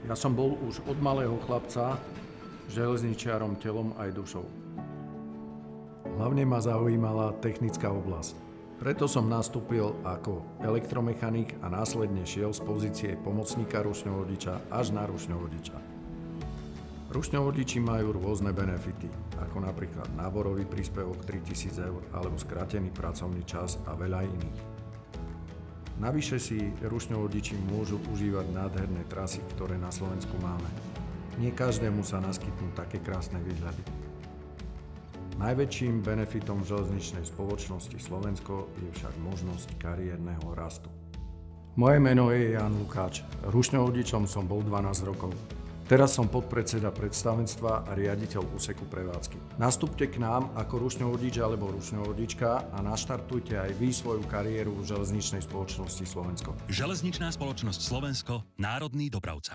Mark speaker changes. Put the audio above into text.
Speaker 1: Ja som bol už od malého chlapca železničiarom telom aj dušou. Hlavne ma zaujímala technická oblasť. Preto som nastúpil ako elektromechanik a následne šiel z pozície pomocníka rušňovodiča až na rušňovodiča. Rušňovodiči majú rôzne benefity, ako napríklad náborový príspevok 3000 eur alebo skrátený pracovný čas a veľa iných. Navyše si rušňovodiči môžu užívať nádherné trasy, ktoré na Slovensku máme. Nie každému sa naskytnú také krásne výhľady. Najväčším benefitom železničnej spoločnosti Slovensko je však možnosť kariérneho rastu. Moje meno je Ján Lukáč. Rušňovodičom som bol 12 rokov. Teraz som podpredseda predstavenstva a riaditeľ úseku prevádzky. Nastúpte k nám ako rušňovodič alebo rušňovodička a naštartujte aj vy svoju kariéru v železničnej spoločnosti Slovensko.
Speaker 2: Železničná spoločnosť Slovensko, národný dopravca.